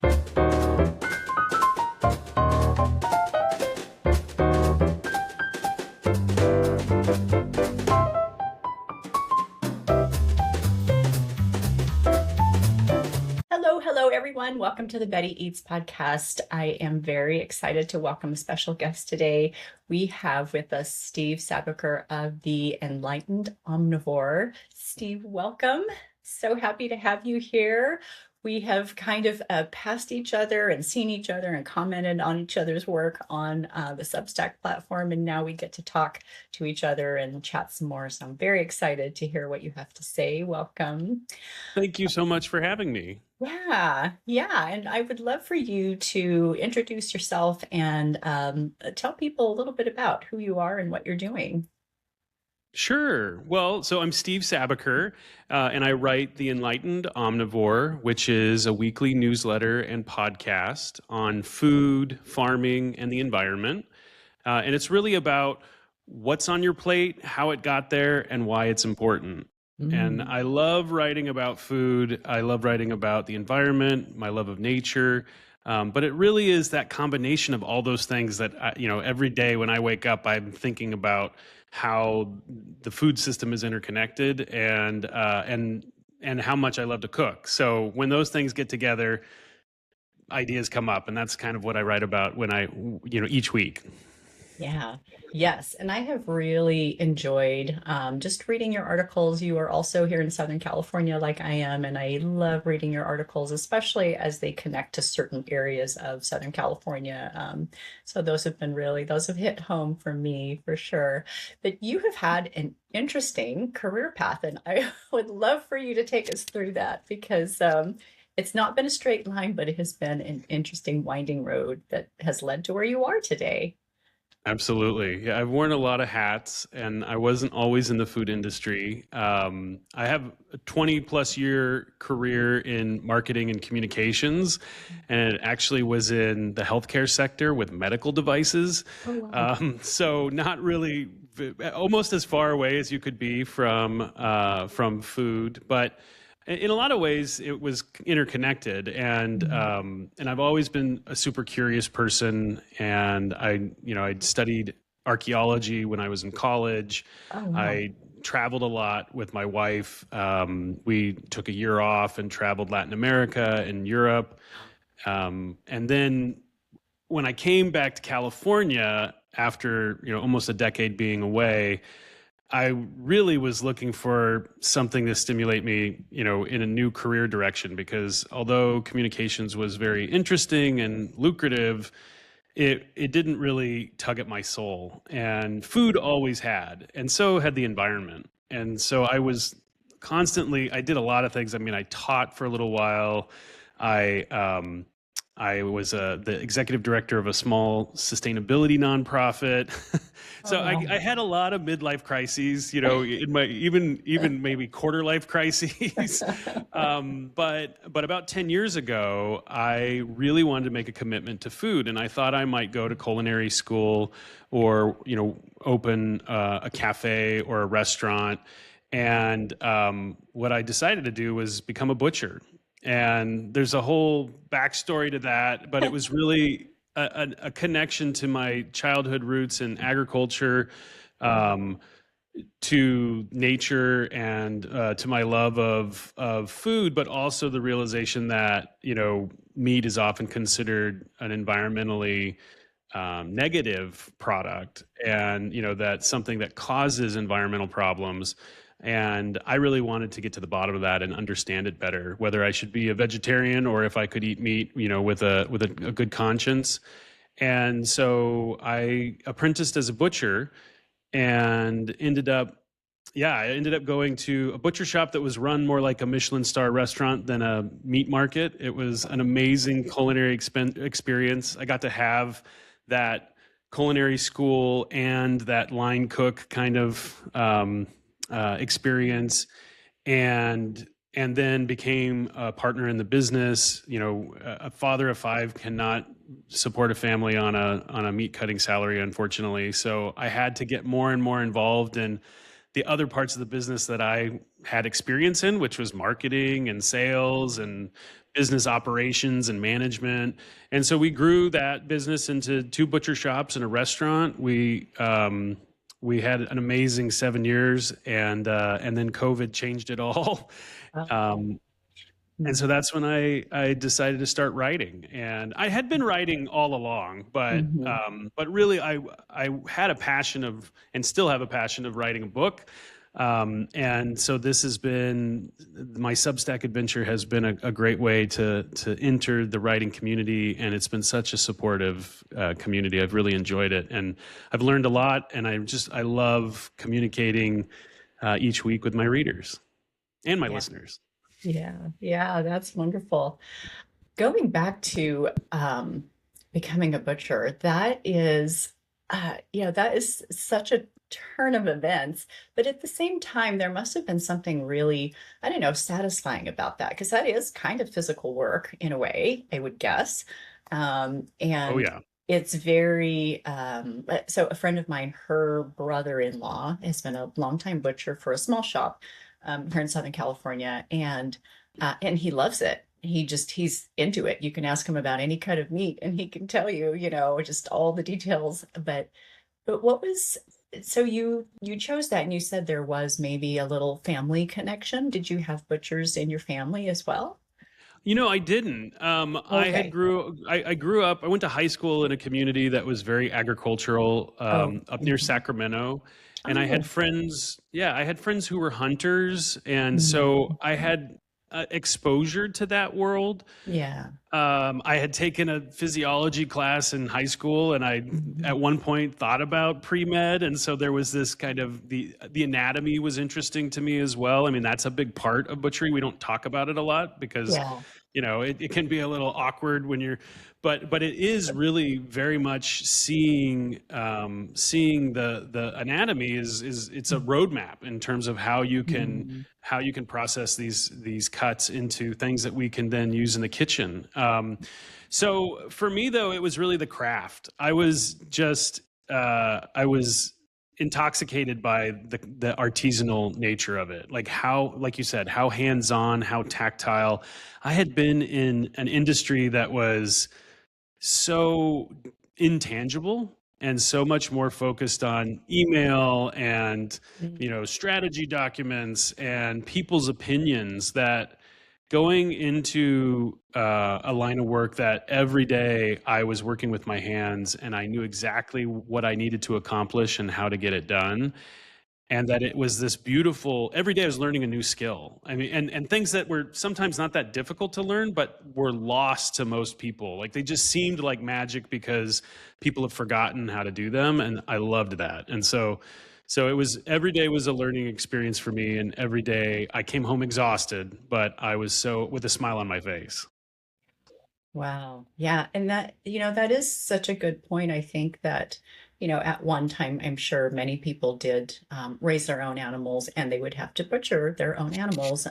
Hello, everyone. Welcome to the Betty Eats podcast. I am very excited to welcome a special guest today. We have with us Steve Sabicer of the Enlightened Omnivore. Steve, welcome. So happy to have you here. We have kind of passed each other and seen each other and commented on each other's work on the Substack platform, and now we get to talk to each other and chat some more. So I'm very excited to hear what you have to say. Welcome. Thank you so much for having me. Yeah. And I would love for you to introduce yourself and tell people a little bit about who you are and what you're doing. Sure. Well, so I'm Steve Sabicer, and I write the Enlightened Omnivore, which is a weekly newsletter and podcast on food, farming, and the environment. And it's really about what's on your plate, how it got there, and why it's important. And I love writing about food. I love writing about the environment, my love of nature. But it really is that combination of all those things that, every day when I wake up, I'm thinking about how the food system is interconnected and how much I love to cook. So when those things get together, ideas come up, and that's kind of what I write about when each week. Yeah. Yes. And I have really enjoyed just reading your articles. You are also here in Southern California, like I am, and I love reading your articles, especially as they connect to certain areas of Southern California. So those have hit home for me for sure. But you have had an interesting career path, and I would love for you to take us through that because it's not been a straight line, but it has been an interesting winding road that has led to where you are today. Absolutely. Yeah, I've worn a lot of hats, and I wasn't always in the food industry. I have a 20 plus year career in marketing and communications, and it actually was in the healthcare sector with medical devices. Oh, wow. So not really, almost as far away as you could be from food, but in a lot of ways, it was interconnected, and I've always been a super curious person. And I'd studied archaeology when I was in college. Oh, wow. I traveled a lot with my wife. We took a year off and traveled Latin America and Europe. And then when I came back to California after almost a decade being away, I really was looking for something to stimulate me, in a new career direction, because although communications was very interesting and lucrative, it didn't really tug at my soul. And food always had, and so had the environment. And so I did a lot of things. I mean, I taught for a little while. I was the executive director of a small sustainability nonprofit. So Oh, wow. I had a lot of midlife crises, in my even maybe quarter life crises. But about 10 years ago, I really wanted to make a commitment to food, and I thought I might go to culinary school or open a cafe or a restaurant. And what I decided to do was become a butcher. And there's a whole backstory to that, but it was really a connection to my childhood roots in agriculture, to nature, and to my love of food, but also the realization that meat is often considered an environmentally negative product, and that's something that causes environmental problems. And I really wanted to get to the bottom of that and understand it better, whether I should be a vegetarian or if I could eat meat, with a good conscience. And so I apprenticed as a butcher, and I ended up going to a butcher shop that was run more like a Michelin star restaurant than a meat market. It was an amazing culinary experience. I got to have that culinary school and that line cook kind of experience, and then became a partner in the business. A father of five cannot support a family on a meat cutting salary, unfortunately. So I had to get more and more involved in the other parts of the business that I had experience in, which was marketing and sales and business operations and management. And so we grew that business into two butcher shops and a restaurant. We had an amazing 7 years, and then COVID changed it all. Oh. Um, and so Mhm. that's when I decided to start writing. And I had been writing all along, Mhm. but really I had a passion of, and still have a passion of, writing a book. And so this has been, my Substack adventure has been a great way to enter the writing community, and it's been such a supportive community. I've really enjoyed it, and I've learned a lot, and I love communicating each week with my readers and my Yeah. listeners. Yeah. Yeah. That's wonderful. Going back to becoming a butcher, that is, that is such a turn of events. But at the same time, there must have been something really, I don't know, satisfying about that, because that is kind of physical work in a way, I would guess. Oh And yeah. it's very, so a friend of mine, her brother-in-law has been a longtime butcher for a small shop here in Southern California, and he loves it. He's into it. You can ask him about any cut of meat and he can tell you, just all the details. But what was so you chose that, and you said there was maybe a little family connection. Did you have butchers in your family as well? I didn't. Okay. I grew up. I went to high school in a community that was very agricultural, Oh. up near Mhm. Sacramento, and I had Oh. friends. Yeah, I had friends who were hunters, and so I Mhm. had exposure to that world. Yeah. I had taken a physiology class in high school, and I, at Mhm. one point, thought about pre-med, and so there was this kind of, the anatomy was interesting to me as well. I mean, that's a big part of butchery. We don't talk about it a lot because, Yeah. it can be a little awkward when you're, but it is really very much seeing the anatomy is it's a roadmap in terms of Mhm. how you can process these cuts into things that we can then use in the kitchen. So for me, though, it was really the craft. I was intoxicated by the artisanal nature of it, like how, like you said, how hands-on, how tactile. I had been in an industry that was so intangible and so much more focused on email and Mhm. strategy documents and people's opinions, that going into a line of work that every day I was working with my hands and I knew exactly what I needed to accomplish and how to get it done, and that it was this beautiful, every day I was learning a new skill. I mean, and things that were sometimes not that difficult to learn but were lost to most people, like they just seemed like magic because people have forgotten how to do them, and I loved that. And so it was, every day was a learning experience for me, and every day I came home exhausted, but I was so, with a smile on my face. Wow. Yeah. And that is such a good point. I think that, at one time, I'm sure many people did raise their own animals and they would have to butcher their own animals.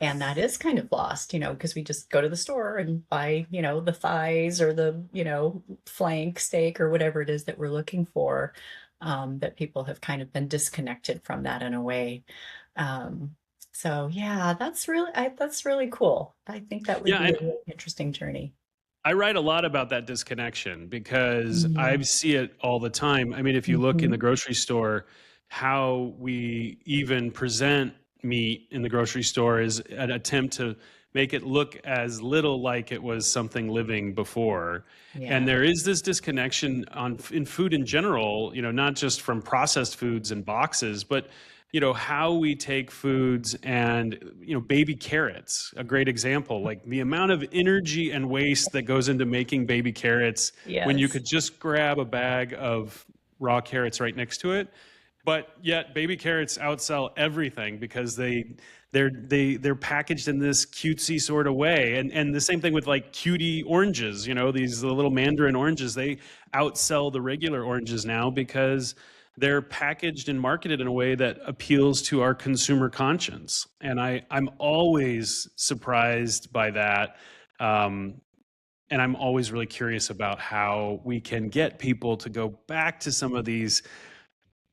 And that is kind of lost, because we just go to the store and buy, the thighs or the, flank steak or whatever it is that we're looking for. That people have kind of been disconnected from that in a way. Um, so yeah, that's really cool. I think that would Yeah, be a and really interesting journey. I write a lot about that disconnection because I Mm. see it all the time. I mean, if you look in the Mhm. grocery store, how we even present meat in the grocery store is an attempt to make it look as little like it was something living before. And Yeah. there is this disconnection in food in general, not just from processed foods and boxes, but how we take foods, and baby carrots, a great example, like the amount of energy and waste that goes into making baby carrots when you Yes. could just grab a bag of raw carrots right next to it. But yet baby carrots outsell everything because they're packaged in this cutesy sort of way. And the same thing with like cutie oranges, these the little mandarin oranges, they outsell the regular oranges now because they're packaged and marketed in a way that appeals to our consumer conscience. And I'm always surprised by that. Um, and I'm always really curious about how we can get people to go back to some of these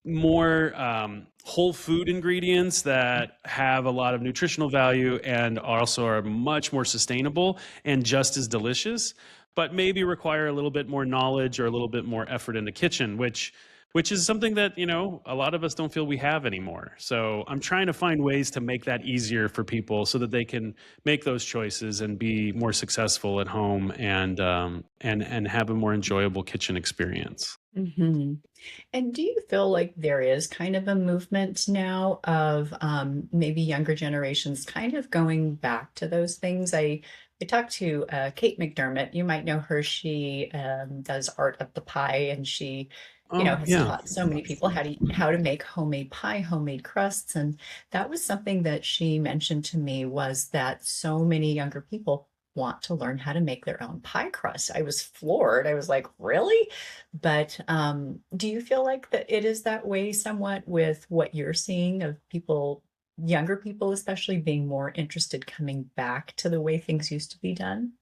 more whole food ingredients that have a lot of nutritional value and also are much more sustainable and just as delicious, but maybe require a little bit more knowledge or a little bit more effort in the kitchen, which is something that, a lot of us don't feel we have anymore. So I'm trying to find ways to make that easier for people so that they can make those choices and be more successful at home and have a more enjoyable kitchen experience. Hmm. And do you feel like there is kind of a movement now of maybe younger generations kind of going back to those things? I talked to Kate McDermott. You might know her. She does Art of the Pie, and she, Oh, has yeah. taught so many people how to make homemade pie, homemade crusts, and that was something that she mentioned to me was that so many younger people want to learn how to make their own pie crust. I was floored. I was like, really? But do you feel like that it is that way somewhat with what you're seeing of people, younger people especially, being more interested coming back to the way things used to be done?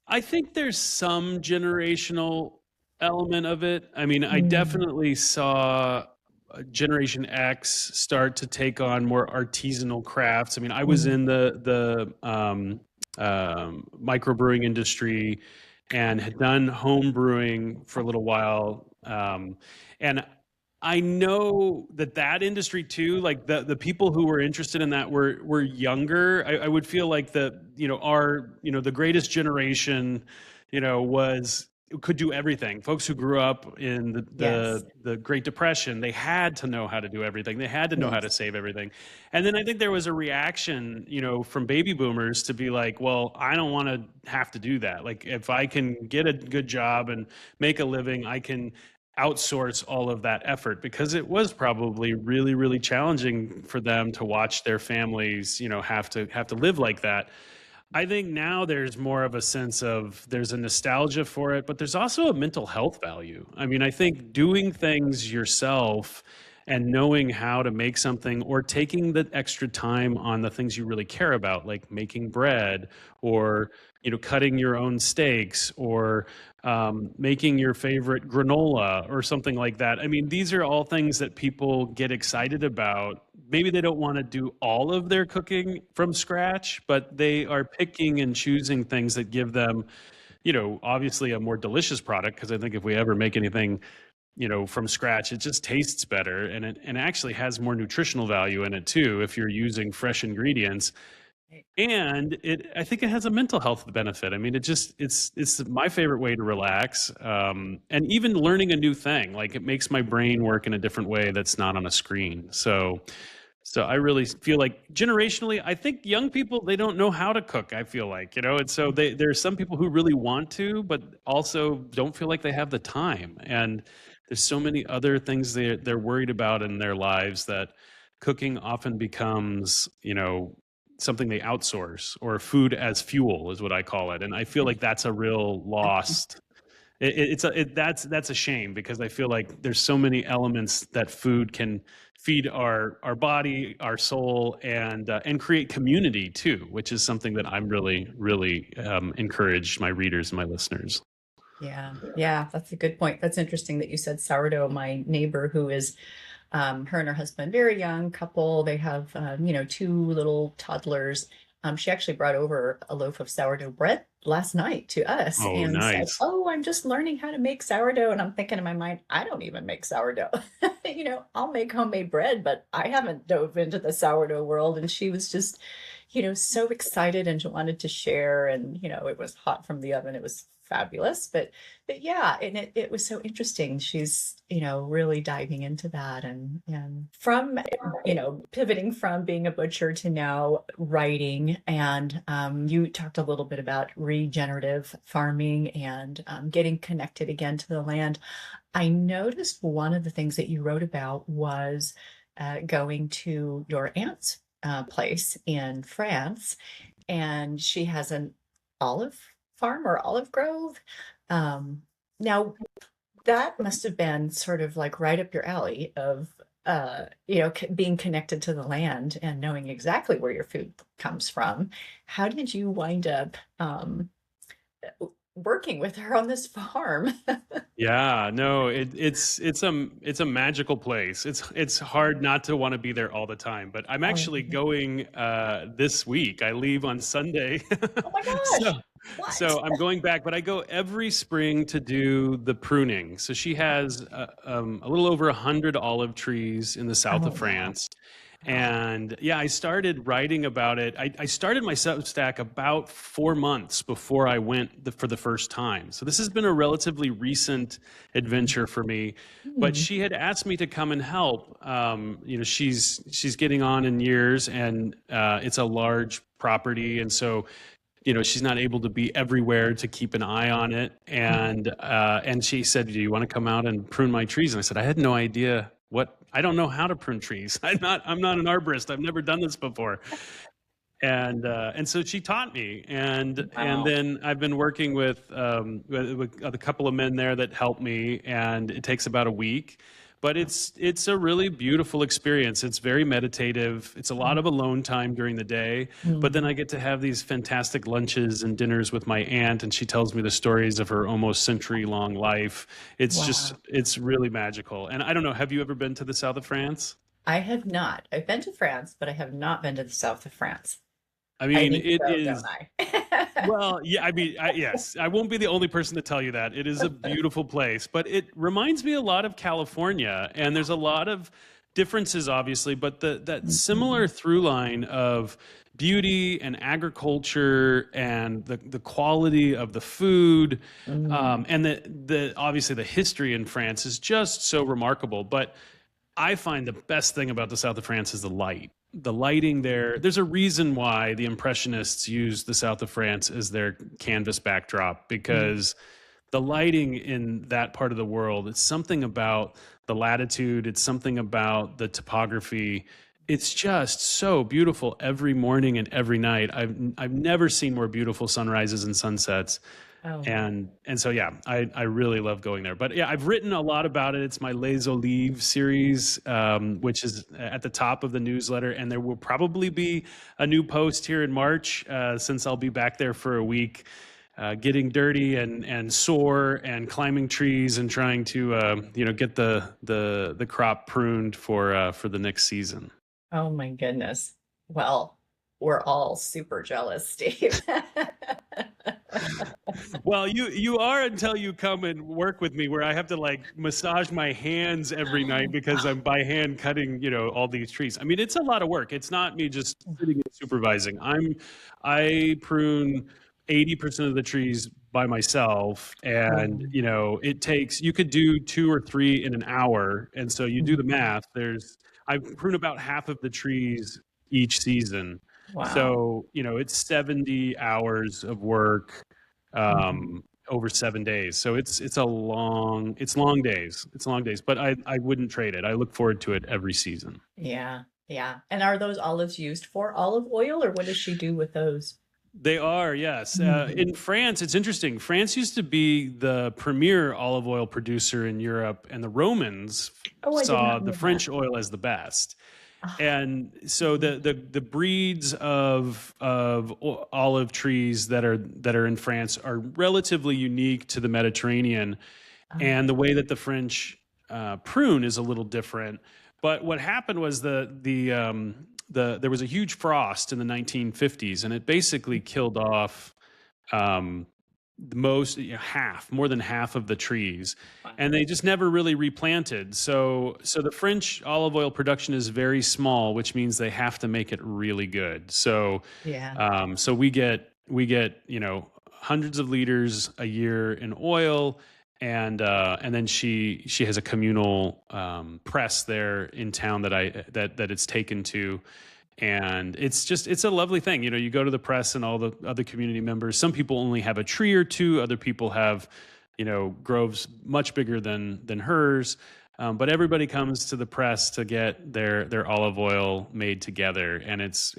I think there's some generational element of it. I mean, I Mm, definitely saw Generation X start to take on more artisanal crafts. I mean, I was mm, in the microbrewing industry and had done home brewing for a little while. And I know that that industry too, like the people who were interested in that were younger. I would feel like the greatest generation, was could do everything. Folks who grew up in the, yes, the the Great Depression, they had to know how to do everything. They had to know how to yes, save everything. And then I think there was a reaction, from baby boomers to be like, well, I don't want to have to do that. Like if I can get a good job and make a living, I can outsource all of that effort because it was probably really really challenging for them to watch their families have to live like that. I think now there's more of a sense of there's a nostalgia for it, but there's also a mental health value. I mean, I think doing things yourself and knowing how to make something or taking the extra time on the things you really care about, like making bread or cutting your own steaks or making your favorite granola or something like that. I mean, these are all things that people get excited about. Maybe they don't want to do all of their cooking from scratch, but they are picking and choosing things that give them, obviously a more delicious product. Because I think if we ever make anything, from scratch, it just tastes better and it actually has more nutritional value in it too if you're using fresh ingredients. And I think it has a mental health benefit. I mean, it's my favorite way to relax. And even learning a new thing, like it makes my brain work in a different way that's not on a screen. So I really feel like generationally, I think young people, they don't know how to cook, I feel like, and so there's some people who really want to, but also don't feel like they have the time. And there's so many other things they're worried about in their lives that cooking often becomes, something they outsource, or food as fuel is what I call it. And I feel like that's a real lost. That's a shame because I feel like there's so many elements that food can feed our body, our soul, and create community too, which is something that I'm really really encourage my readers and my listeners. yeah, yeah, that's a good point. That's interesting that you said sourdough. My neighbor, who is her and her husband, very young couple. They have, two little toddlers. She actually brought over a loaf of sourdough bread last night to us Oh, and said, nice. "Oh, I'm just learning how to make sourdough." And I'm thinking in my mind, I don't even make sourdough. I'll make homemade bread, but I haven't dove into the sourdough world. And she was just, so excited and wanted to share. And, it was hot from the oven. It was fabulous. But yeah, and it was so interesting. She's, really diving into that and from, pivoting from being a butcher to now writing. And you talked a little bit about regenerative farming and getting connected again to the land. I noticed one of the things that you wrote about was going to your aunt's place in France, and she has an olive farm or olive grove. Now, that must have been sort of like right up your alley of being connected to the land and knowing exactly where your food comes from. How did you wind up working with her on this farm. Yeah, no, it's a magical place. It's hard not to want to be there all the time. But I'm Oh, actually going this week. I leave on Sunday, oh my so gosh. What? so I'm going back. But I go every spring to do the pruning. So she has a little over 100 olive trees in the south Oh, of wow. France. Wow. And yeah, I started writing about it. I started my Substack about 4 months before I went for the first time. So this has been a relatively recent adventure for me. But Hmm. she had asked me to come and help. She's getting on in years, and it's a large property, and so she's not able to be everywhere to keep an eye on it. And she said, "Do you want to come out and prune my trees?" And I said, "I had no idea what. I don't know how to prune trees. I'm not an arborist. I've never done this before." And so she taught me, and Wow. then I've been working with a couple of men there that help me, and it takes about a week. But it's a really beautiful experience. It's very meditative. It's a lot of alone time during the day, but then Mhm. I get to have these fantastic lunches and dinners with my aunt, and she tells me the stories of her almost century-long life. Wow. It's really magical. And I don't know, have you ever been to the south of France? I have not. I've been to France, but I have not been to the south of France. I I mean, need to it go, don't is. I? Well, yeah, I mean, yes, I won't be the only person to tell you that. It is a beautiful place, but it reminds me a lot of California, and there's a lot of differences, obviously, but that similar Mhm. through line of beauty and agriculture and the quality of the food, Mm. and the obviously the history in France is just so remarkable. But I find the best thing about the south of France is the light. The lighting there. There's a reason why the Impressionists used the south of France as their canvas backdrop, Mm. because the lighting in that part of the world, it's something about the latitude, it's something about the topography. It's just so beautiful every morning and every night. I've never seen more beautiful sunrises and sunsets. Oh, And so yeah, I really love going there. But yeah, I've written a lot about it. It's my Les Olives series, which is at the top of the newsletter, and there will probably be a new post here in March, since I'll be back there for a week, getting dirty and sore and climbing trees and trying to get the crop pruned for the next season. oh my goodness. Well, we're all super jealous, Steve. Well, you are until you come and work with me, where I have to like massage my hands every night because I'm by hand cutting, all these trees. I mean, it's a lot of work. It's not me just sitting and supervising. I prune 80% of the trees by myself, and Wow. you could do two or three in an hour, and so you do the Mhm. math. I prune about half of the trees each season. Wow. So, it's 70 hours of work Mhm. over 7 days. So it's long days. It's long days, but I wouldn't trade it. I look forward to it every season. Yeah. Yeah. And are those olives used for olive oil, or what does she do with those? They are, yes. Mhm. In France, it's interesting. France used to be the premier olive oil producer in Europe, and the Romans Oh, I did saw not the know that. French oil as the best. Ah. And so Mhm. the breeds of olive trees that are in France are relatively unique to the Mediterranean, Oh. and the way that the French prune is a little different. But what happened was there was a huge frost in the 1950s, and it basically killed off um, the most more than half of the trees, and Wow. they just never really replanted. So the French olive oil production is very small, which means they have to make it really good. Yeah. So we get hundreds of liters a year in oil, and then she has a communal press there in town that it's taken to, and it's a lovely thing. You go to the press and all the other community members. Some people only have a tree or two, other people have groves much bigger than hers. But everybody comes to the press to get their olive oil made together, and it's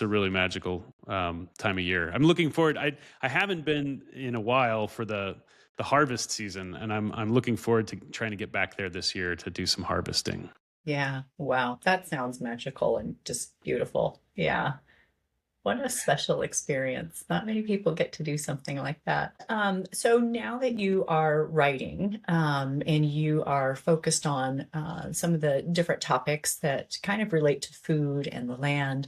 a really magical time of year. I'm looking forward. I haven't been in a while for the harvest season, and I'm looking forward to trying to get back there this year to do some harvesting. Yeah. Wow. That sounds magical and just beautiful. Yeah. What a special experience. Not many people get to do something like that. So now that you are writing and you are focused on some of the different topics that kind of relate to food and the land,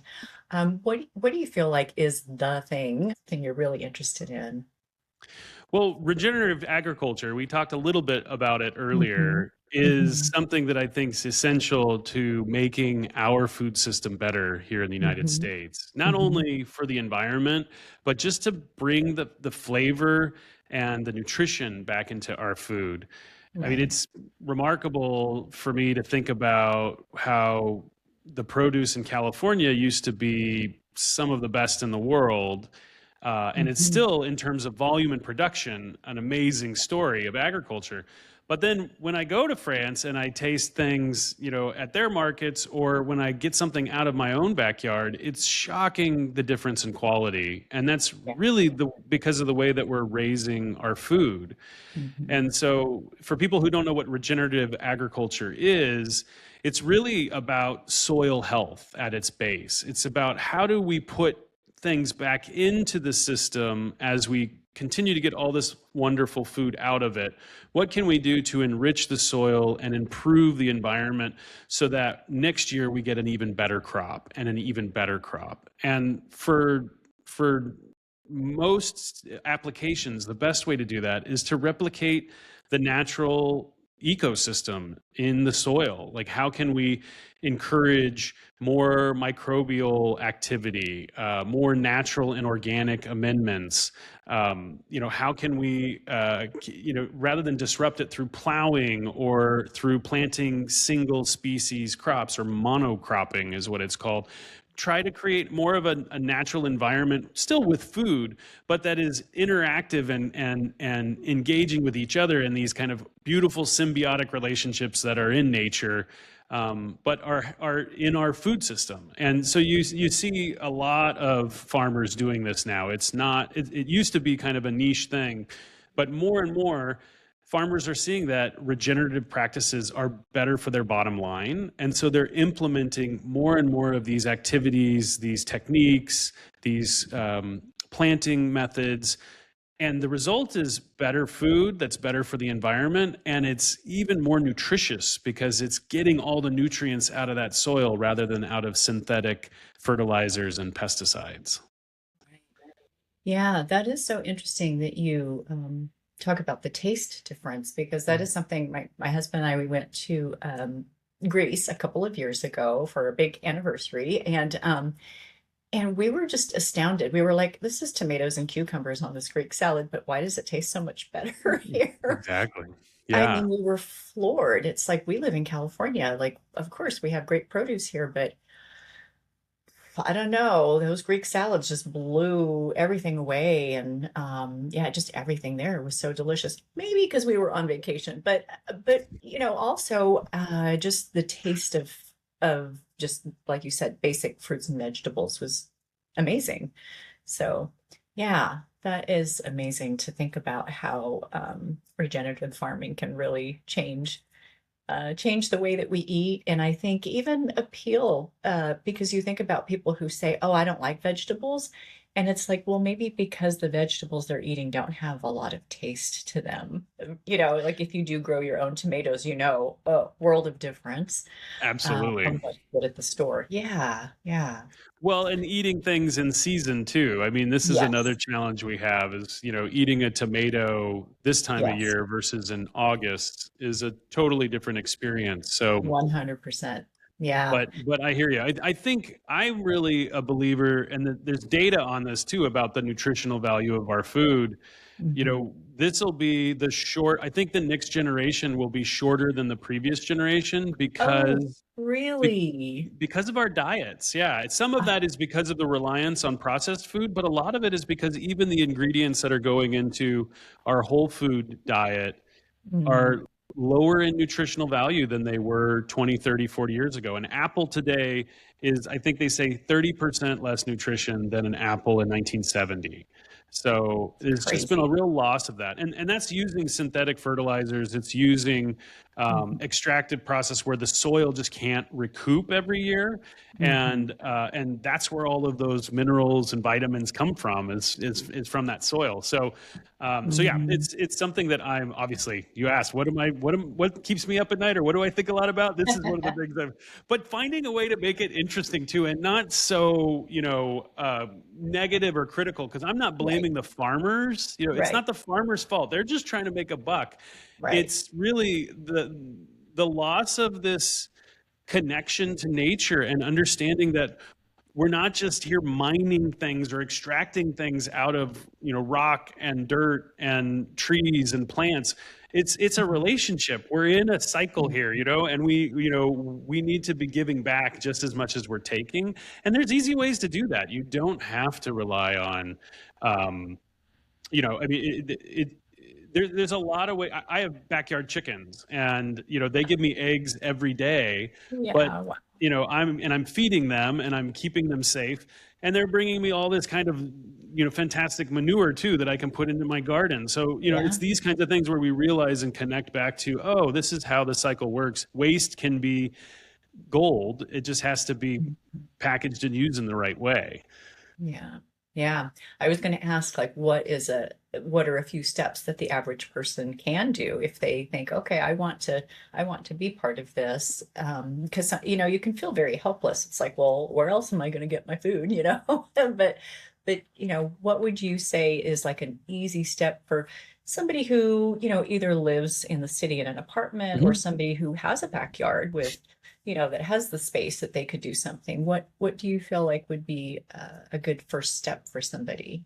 what do you feel like is the thing you're really interested in? Well, regenerative agriculture, we talked a little bit about it Hmm. earlier, is Hmm. something that I think is essential to making our food system better here in the United Hmm. States. Not Hmm. only for the environment, but just to bring the flavor and the nutrition back into our food. I mean, Right. it's remarkable for me to think about how the produce in California used to be some of the best in the world. And it's Hmm. still, in terms of volume and production, an amazing story of agriculture. But then when I go to France and I taste things, at their markets, or when I get something out of my own backyard, it's shocking the difference in quality. And that's Yeah. really because of the way that we're raising our food. Hmm. And so, for people who don't know what regenerative agriculture is, it's really about soil health at its base. It's about how do we put things back into the system as we continue to get all this wonderful food out of it. What can we do to enrich the soil and improve the environment so that next year we get an even better crop and an even better crop? And for most applications, the best way to do that is to replicate the natural ecosystem in the soil. Like, how can we encourage more microbial activity, more natural and organic amendments? How can we, rather than disrupt it through plowing or through planting single species crops, or monocropping is what it's called, try to create more of a natural environment, still with food, but that is interactive and engaging with each other in these kind of beautiful symbiotic relationships that are in nature, but are in our food system. And so you see a lot of farmers doing this now. It's not. It used to be kind of a niche thing, but more and more farmers are seeing that regenerative practices are better for their bottom line. And so they're implementing more and more of these activities, these techniques, these planting methods. And the result is better food that's better for the environment. And it's even more nutritious because it's getting all the nutrients out of that soil rather than out of synthetic fertilizers and pesticides. Yeah, that is so interesting that you talk about the taste difference because that is something my husband and I we went to Greece a couple of years ago for a big anniversary and we were just astounded. We were like, this is tomatoes and cucumbers on this Greek salad, but why does it taste so much better here? Exactly. I Yeah. mean, we were floored. It's like we live in California. Like, of course, we have great produce here, but I don't know. Those Greek salads just blew everything away. And yeah, just everything there was so delicious. Maybe because we were on vacation, but also just the taste of just like you said, basic fruits and vegetables was amazing. So yeah, that is amazing to think about how regenerative farming can really change the way that we eat. And I think even appeal, because you think about people who say, oh, I don't like vegetables. And it's like, well, maybe because the vegetables they're eating don't have a lot of taste to them. Like if you do grow your own tomatoes, a world of difference from Absolutely. what you get at the store. Yeah, yeah. Well, and eating things in season too. I mean, this is another Yes, challenge we have is, eating a tomato this time of yes, year versus in August is a totally different experience. So, 100%. Yeah. but I hear you. I think I'm really a believer, and there's data on this too about the nutritional value of our food. Mhm. This will be I think the next generation will be shorter than the previous generation Oh, because be- really? because of our diets. Yeah, some of that is because of the reliance on processed food, but a lot of it is because even the ingredients that are going into our whole food diet Mm. are lower in nutritional value than they were 20, 30, 40 years ago. An apple today is, I think they say, 30% less nutrition than an apple in 1970. So there's just been a Crazy. real loss of that. And that's using synthetic fertilizers. It's using Mhm. extractive process where the soil just can't recoup every year, Mhm. and that's where all of those minerals and vitamins come from is from that soil. So yeah, Mhm. it's something that I'm obviously. You asked, what keeps me up at night, or what do I think a lot about? This is one of the things I've. But finding a way to make it interesting too, and not so negative or critical, because I'm not Right. blaming the farmers. It's Right. not the farmers' fault. They're just trying to make a buck. Right. It's really the loss of this connection to nature and understanding that we're not just here mining things or extracting things out of rock and dirt and trees and plants. It's a Mhm. relationship. We're in a cycle here, Mhm. and we need to be giving back just as much as we're taking. And there's easy ways to do that. You don't have to rely on um, I mean, there's a lot of way. I have backyard chickens, and they give me eggs every day. But Yeah. Wow. I'm feeding them, and I'm keeping them safe, and they're bringing me all this kind of fantastic manure too that I can put into my garden. So it's Yeah. these kinds of things where we realize and connect back to, oh, this is how the cycle works. Waste can be gold. It just has to be Mhm. packaged and used in the right way. Yeah. Yeah. I was going to ask, like, what are a few steps that the average person can do if they think, okay, I want to be part of this. Because, you can feel very helpless. It's like, well, where else am I going to get my food, but, what would you say is like an easy step for somebody who, either lives in the city in an apartment or Mhm. somebody who has a backyard with that has the space that they could do something. What do you feel like would be a good first step for somebody?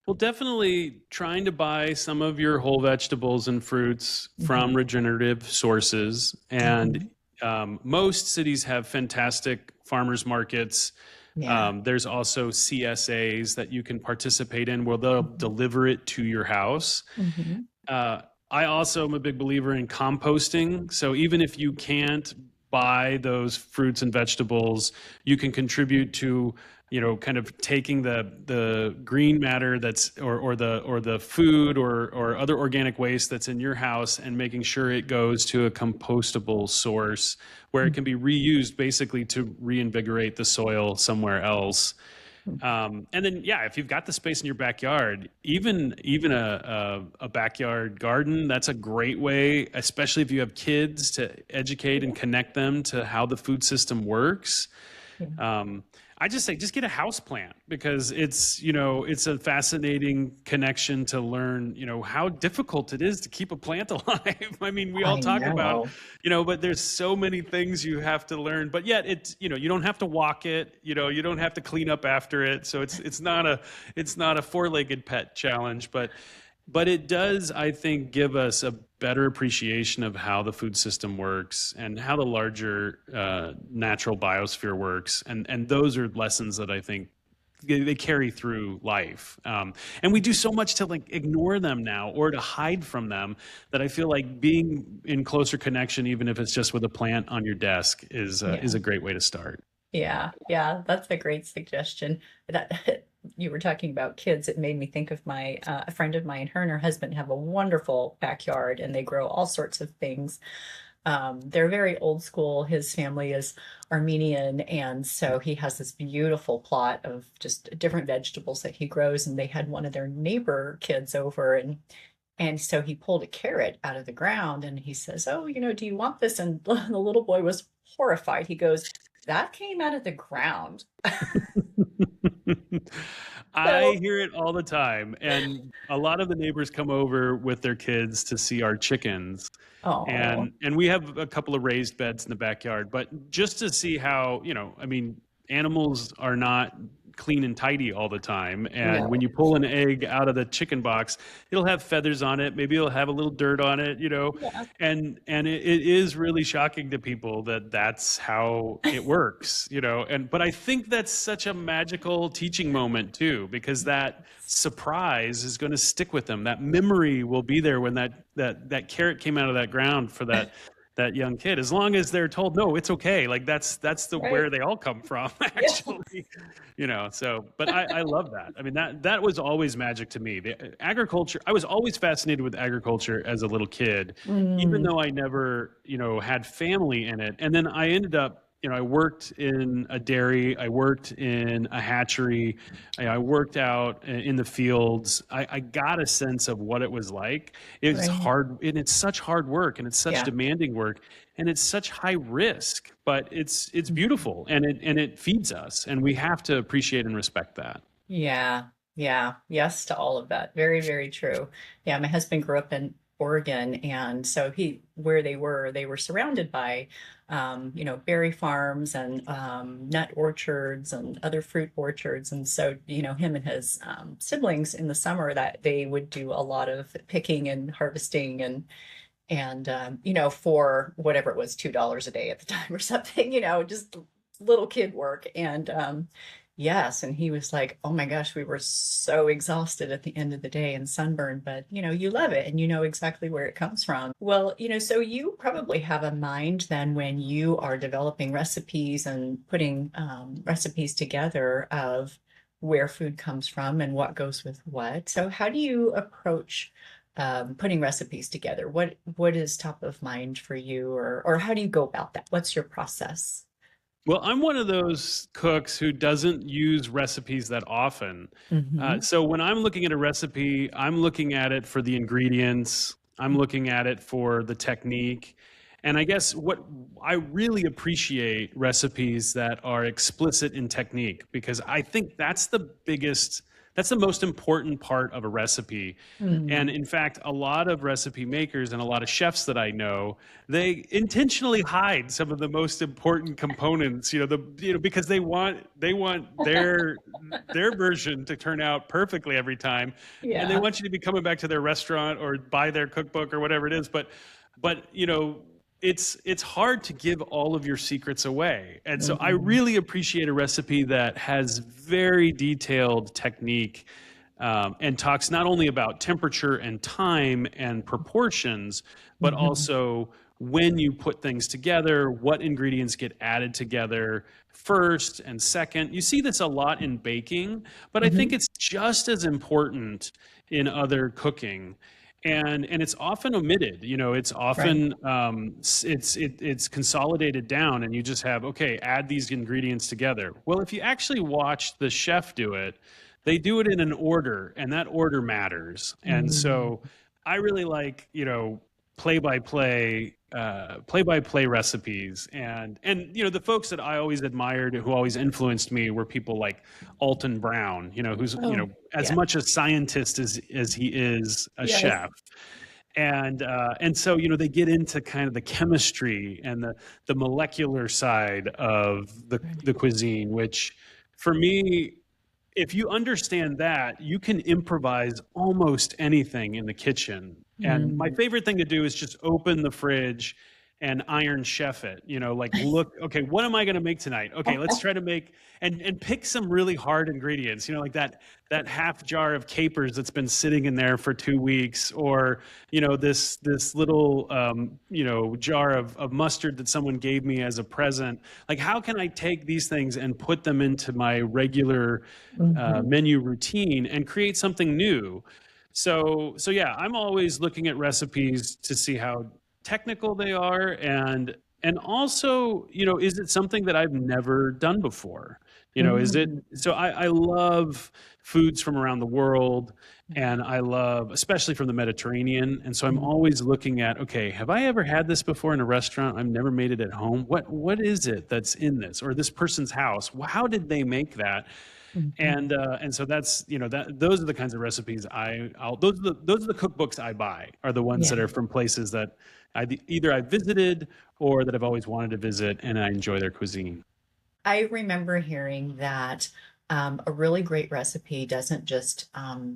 Well, definitely trying to buy some of your whole vegetables and fruits from Hmm. regenerative sources. And Hmm. most cities have fantastic farmers markets. Yeah. There's also CSAs that you can participate in where they'll Hmm. deliver it to your house. Hmm. Uh, I also am a big believer in composting. So even if you can't buy those fruits and vegetables, you can contribute to, kind of taking the green matter that's or the food or other organic waste that's in your house and making sure it goes to a compostable source where it can be reused basically to reinvigorate the soil somewhere else. And then, yeah, if you've got the space in your backyard, even a backyard garden, that's a great way, especially if you have kids, to educate Yeah. and connect them to how the food system works. Yeah. um, I just say just get a house plant because it's a fascinating connection to learn how difficult it is to keep a plant alive. I mean, we all I talk about know. but there's so many things you have to learn. But yet it's you don't have to walk it. You don't have to clean up after it. So it's not a four-legged pet challenge, but it does, I think, give us a better appreciation of how the food system works and how the larger natural biosphere works. And those are lessons that I think they carry through life. And we do so much to like ignore them now or to hide from them that I feel like being in closer connection, even if it's just with a plant on your desk, is Yeah. a great way to start. Yeah. Yeah. That's a great suggestion. That you were talking about kids, it made me think of my a friend of mine. Her and her husband have a wonderful backyard, and they grow all sorts of things. They're very old school. His family is Armenian, and so he has this beautiful plot of just different vegetables that he grows. And they had one of their neighbor kids over, and so he pulled a carrot out of the ground, and he says, "Oh, do you want this?" And the little boy was horrified. He goes, "That came out of the ground." I So, hear it all the time, and a lot of the neighbors come over with their kids to see our chickens, oh, and we have a couple of raised beds in the backyard, but just to see how, I mean, animals are not clean and tidy all the time, and when no. you pull an egg out of the chicken box, it'll have feathers on it, maybe it'll have a little dirt on it, Yeah. and it is really shocking to people that that's how it works, and but I think that's such a magical teaching moment too, because that surprise is going to stick with them. That memory will be there when that carrot came out of that ground for that that young kid, as long as they're told, no, it's okay. Like that's the Right. where they all come from, Yeah. actually. So but I love that. I mean, that was always magic to me. The agriculture, I was always fascinated with agriculture as a little kid, even Mm, though I never, had family in it. And then I ended up, I worked in a dairy, I worked in a hatchery, I worked out in the fields. I got a sense of what it was like. It's right. hard, and it's such hard work, and it's such Yeah. demanding work, and it's such high risk, but it's Mhm. beautiful, and it feeds us, and we have to appreciate and respect that. Yeah, yeah, yes to all of that. Very, very true. Yeah, my husband grew up in Oregon, and so where they were surrounded by, berry farms and nut orchards and other fruit orchards, and so him and his siblings in the summer that they would do a lot of picking and harvesting and for whatever it was, $2 a day at the time or something, just little kid work. And yes, and he was like, oh my gosh, we were so exhausted at the end of the day and sunburned, but you love it and you know exactly where it comes from. Well, so you probably have a mind then when you are developing recipes and putting recipes together of where food comes from and what goes with what. So how do you approach putting recipes together? What is top of mind for you, or how do you go about that? What's your process? Well, I'm one of those cooks who doesn't use recipes that often. Hmm. So when I'm looking at a recipe, I'm looking at it for the ingredients, I'm looking at it for the technique. And I guess what I really appreciate recipes that are explicit in technique, because I think that's the most important part of a recipe. And Mm. in fact, a lot of recipe makers and a lot of chefs that I know, they intentionally hide some of the most important components, because they want their version to turn out perfectly every time, and they Yeah. want you to be coming back to their restaurant or buy their cookbook or whatever it is. But it's hard to give all of your secrets away. And so I Hmm. really appreciate a recipe that has very detailed technique, and talks not only about temperature and time and proportions, but Hmm. also when you put things together, what ingredients get added together first and second. You see this a lot in baking, but I think Hmm. it's just as important in other cooking. And it's often omitted. It's Right. often it's consolidated down, and you just have, okay, add these ingredients together. Well, if you actually watch the chef do it, they do it in an order, and that order matters. And Mm. so I really like, play by play recipes. And the folks that I always admired, who always influenced me, were people like Alton Brown, who's, Oh, as yeah. much a scientist as he is a Yes. chef. And so, they get into kind of the chemistry and the molecular side of Right. the cuisine, which for me, if you understand that, you can improvise almost anything in the kitchen. And my Mm. favorite thing to do is just open the fridge and Iron Chef it. Like, look, okay, what am I going to make tonight? Okay, let's try to make and pick some really hard ingredients. Like that half jar of capers that's been sitting in there for 2 weeks, or this little jar of mustard that someone gave me as a present. Like, how can I take these things and put them into my regular Hmm. menu routine and create something new? So yeah, I'm always looking at recipes to see how technical they are, and also, is it something that I've never done before? Is it, Mm. so I love foods from around the world, and I love, especially from the Mediterranean. And so I'm Mm. always looking at, okay, have I ever had this before in a restaurant? I've never made it at home. What is it that's in this, or this person's house? How did they make that? Mhm. And so that's, that those are the kinds of recipes those are the cookbooks I buy, are the ones Yeah. that are from places that either I've visited or that I've always wanted to visit, and I enjoy their cuisine. I remember hearing that a really great recipe doesn't just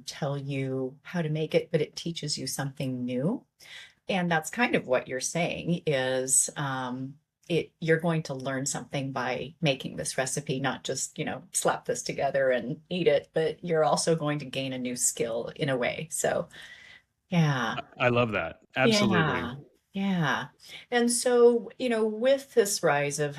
tell you how to make it, but it teaches you something new. And that's kind of what you're saying is you're going to learn something by making this recipe, not just, slap this together and eat it, but you're also going to gain a new skill in a way. So, yeah. I love that. Absolutely. Yeah. Yeah. And so, with this rise of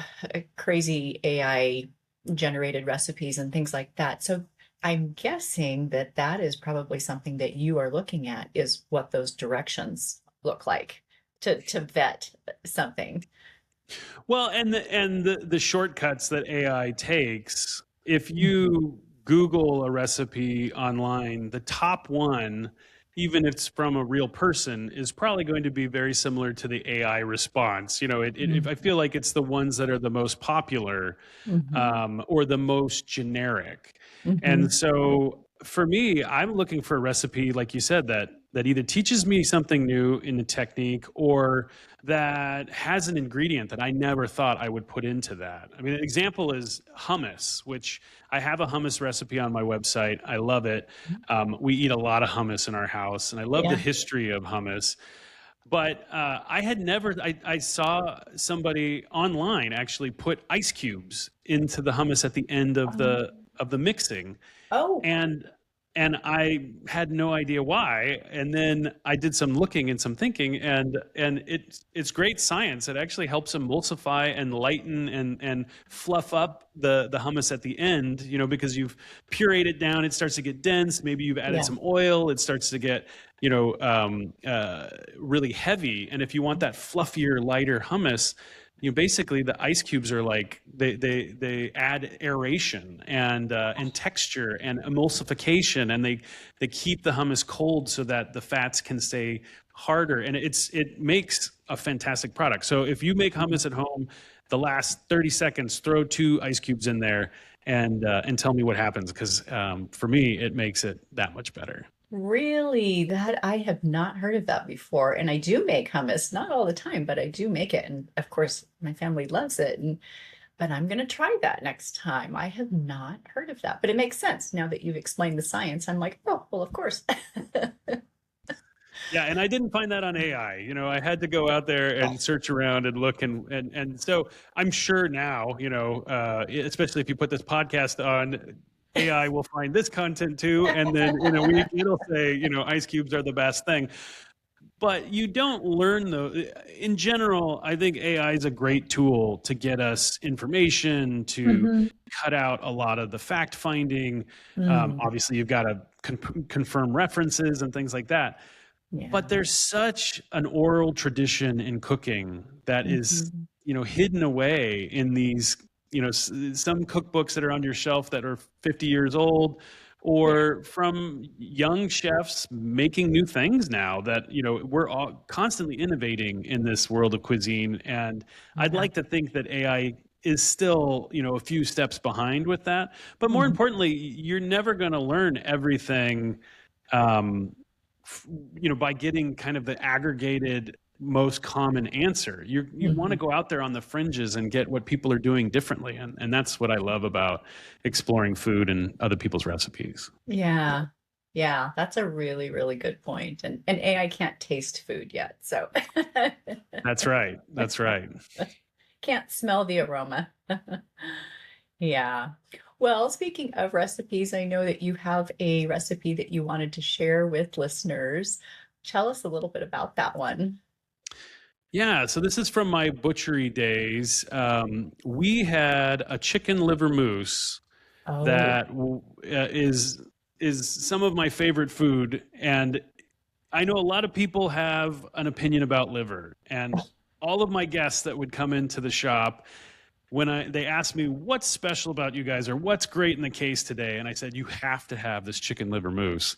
crazy AI generated recipes and things like that, so I'm guessing that that is probably something that you are looking at is what those directions look like to vet something. Well, and the shortcuts that AI takes, if Mhm. you Google a recipe online, the top one, even if it's from a real person, is probably going to be very similar to the AI response. I Mhm. feel like it's the ones that are the most popular, Mhm. or the most generic. And Mhm. so for me, I'm looking for a recipe, like you said, that either teaches me something new in the technique, or that has an ingredient that I never thought I would put into that. I mean, an example is hummus, which I have a hummus recipe on my website. I love it. We eat a lot of hummus in our house, and I love the Yeah. history of hummus. But I had never, I saw somebody online actually put ice cubes into the hummus at the end Um, of the mixing, oh, and I had no idea why. And then I did some looking and some thinking, and it's great science. It actually helps emulsify and lighten and fluff up the hummus at the end. Because you've pureed it down, it starts to get dense. Maybe you've added yeah. some oil, it starts to get really heavy. And if you want that fluffier, lighter hummus, basically the ice cubes are like they add aeration and texture and emulsification, and they keep the hummus cold so that the fats can stay harder, and it makes a fantastic product. So if you make hummus at home, the last 30 seconds, throw 2 ice cubes in there, and tell me what happens, because for me it makes it that much better. Really? That I have not heard of that before. And I do make hummus, not all the time, but I do make it. And of course, my family loves it. And but I'm going to try that next time. I have not heard of that, but it makes sense now that you've explained the science. I'm like, oh, well, of course. Yeah, and I didn't find that on AI. I had to go out there and search around and look, and so I'm sure now, especially if you put this podcast on, AI will find this content too, and then in a week it'll say, ice cubes are the best thing. But you don't learn though. In general, I think AI is a great tool to get us information, to Hmm. cut out a lot of the fact finding. Mm, Obviously, you've got to confirm references and things like that, but yeah. there's such an oral tradition in cooking that is, Hmm. hidden away in these, some cookbooks that are on your shelf that are 50 years old, Yeah. or from young chefs making new things now that, we're all constantly innovating in this world of cuisine. And I'd Yeah. like to think that AI is still, a few steps behind with that. But more Mhm. importantly, you're never going to learn everything, um, by getting kind of the aggregated most common answer. You want to Mhm. go out there on the fringes and get what people are doing differently, and that's what I love about exploring food and other people's recipes. Yeah. Yeah, that's a really, really good point. And AI can't taste food yet, so That's right. That's right. can't smell the aroma. Yeah. Well, speaking of recipes, I know that you have a recipe that you wanted to share with listeners. Tell us a little bit about that one. Yeah, so this is from my butchery days. We had a chicken liver mousse Oh, that is some of my favorite food, and I know a lot of people have an opinion about liver, and all of my guests that would come into the shop, when they asked me what's special about you guys or what's great in the case today, and I said you have to have this chicken liver mousse,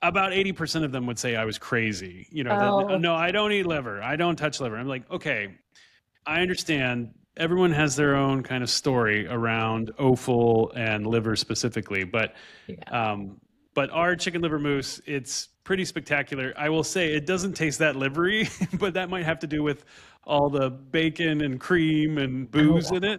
about 80% of them would say I was crazy. That oh, no, I don't eat liver. I don't touch liver. I'm like, okay, I understand. Everyone has their own kind of story around offal and liver specifically, yeah. um, but our chicken liver mousse, it's pretty spectacular. I will say it doesn't taste that livery, but that might have to do with all the bacon and cream and Oh, booze in wow.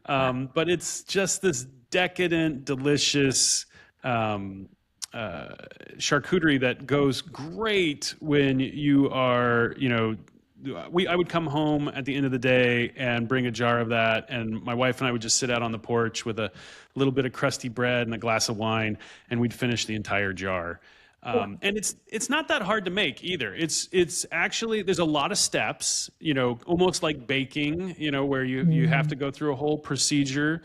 it. But it's just this decadent, delicious, um, uh, charcuterie that goes great when you are, I would come home at the end of the day and bring a jar of that, and my wife and I would just sit out on the porch with a little bit of crusty bread and a glass of wine, and we'd finish the entire jar. And it's not that hard to make either. It's actually, there's a lot of steps, almost like baking, where you have Mm-hmm. to go through a whole procedure,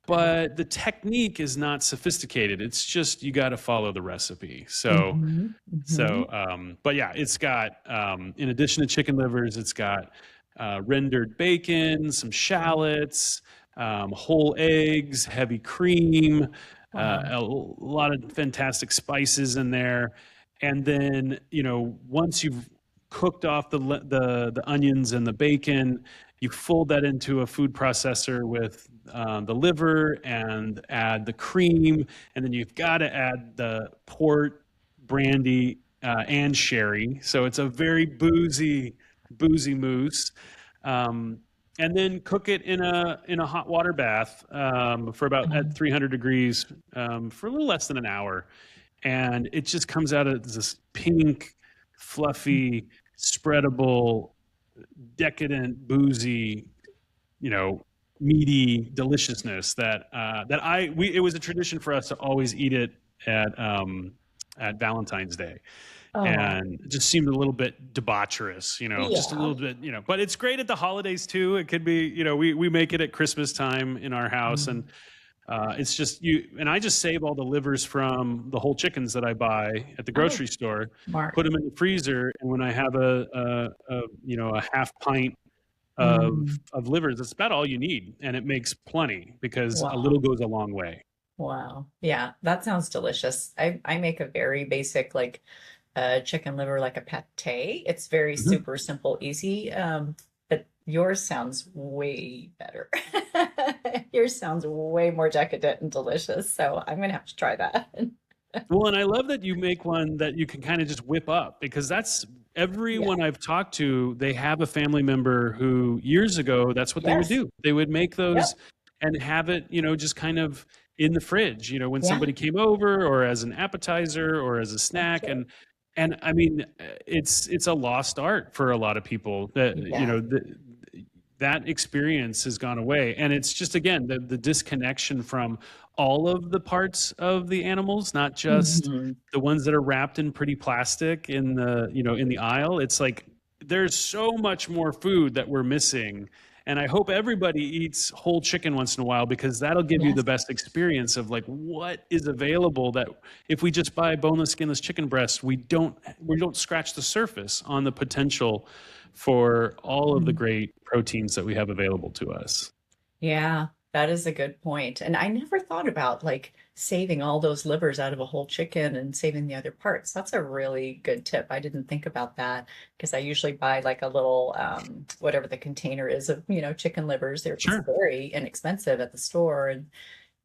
but the technique is not sophisticated. It's just you got to follow the recipe. Mm-hmm. Mm-hmm. But yeah, it's got, in addition to chicken livers, it's got rendered bacon, some shallots, whole eggs, heavy cream, Wow. a lot of fantastic spices in there. And then, once you've cooked off the onions and the bacon, you fold that into a food processor with the liver and add the cream, and then you've got to add the port, brandy, and sherry. So it's a very boozy mousse. Um, and then cook it in a hot water bath for about at 300 degrees for a little less than an hour, and it just comes out as this pink, fluffy, spreadable, decadent, boozy, you know, meaty deliciousness it was a tradition for us to always eat it at Valentine's Day, Oh, and it just seemed a little bit debaucherous, just a yeah. little bit, but it's great at the holidays too. It could be, we make it at Christmas time in our house, and Mm. it's just and I just save all the livers from the whole chickens that I buy at the Oh, grocery store, Mark. put them in the freezer, and when I have a half pint Mm. of livers, that's about all you need, and it makes plenty because a Wow. little goes a long way. Wow. Yeah, that sounds delicious. I make a very basic like chicken liver like a pate. It's very Mhm. super simple, easy. But yours sounds way better. Yours sounds way more decadent and delicious. So I'm gonna have to try that. Well, and I love that you make one that you can kind of just whip up, because that's Yeah. everyone I've talked to, they have a family member who years ago, that's what they would Yes. do. They would make those Yep. and have it, just kind of in the fridge, when Yeah. somebody came over, or as an appetizer or as a That's snack. it. And I mean, it's a lost art for a lot of people that, Yeah. that experience has gone away. And it's just, again, the disconnection from all of the parts of the animals, not just Mhm. the ones that are wrapped in pretty plastic in the aisle. It's like there's so much more food that we're missing. And I hope everybody eats whole chicken once in a while, because that'll give you Yes. the best experience of like what is available, that if we just buy boneless, skinless chicken breasts, we don't scratch the surface on the potential for all of the Mm. great proteins that we have available to us. Yeah, that is a good point. And I never thought about like saving all those livers out of a whole chicken and saving the other parts. That's a really good tip. I didn't think about that because I usually buy like a little whatever the container is of, chicken livers. It's Sure. very inexpensive at the store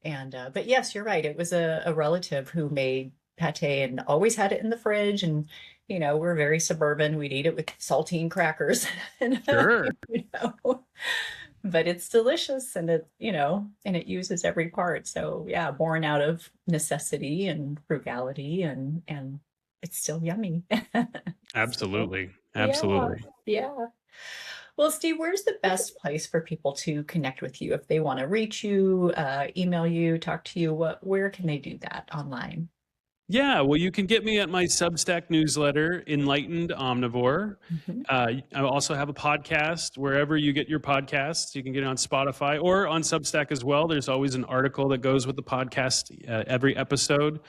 and but yes, you're right. It was a relative who made pate and always had it in the fridge and we're very suburban. We'd eat it with saltine crackers and Sure. but it's delicious and it uses every part. So yeah, born out of necessity and frugality and it's still yummy. So Absolutely. yeah, Absolutely. yeah. Well, Steve, where's the best place for people to connect with you if they want to reach you, email you, talk to you? Where can they do that online? Yeah, well, you can get me at my Substack newsletter, Enlightened Omnivore. Mhm. I also have a podcast wherever you get your podcasts. You can get it on Spotify or on Substack as well. There's always an article that goes with the podcast every episode.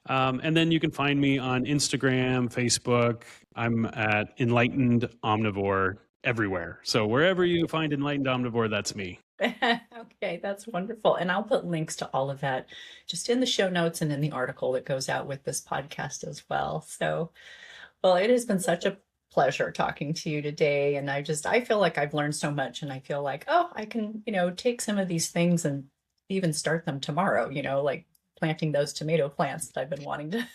And then you can find me on Instagram, Facebook. I'm at Enlightened Omnivore everywhere. So wherever you find Enlightened Omnivore, that's me. Okay, that's wonderful. And I'll put links to all of that just in the show notes and in the article that goes out with this podcast as well. So, well, it has been such a pleasure talking to you today. And I feel like I've learned so much and I feel like, oh, I can, take some of these things and even start them tomorrow, like planting those tomato plants that I've been wanting to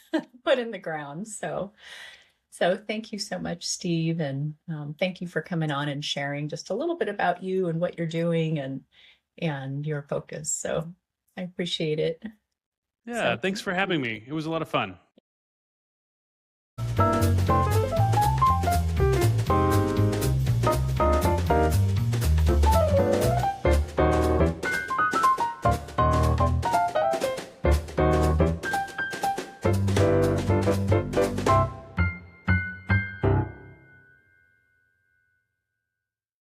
put in the ground. So thank you so much, Steve, and thank you for coming on and sharing just a little bit about you and what you're doing and your focus. So I appreciate it. Yeah, So thanks thank for having you. me. It was a lot of fun.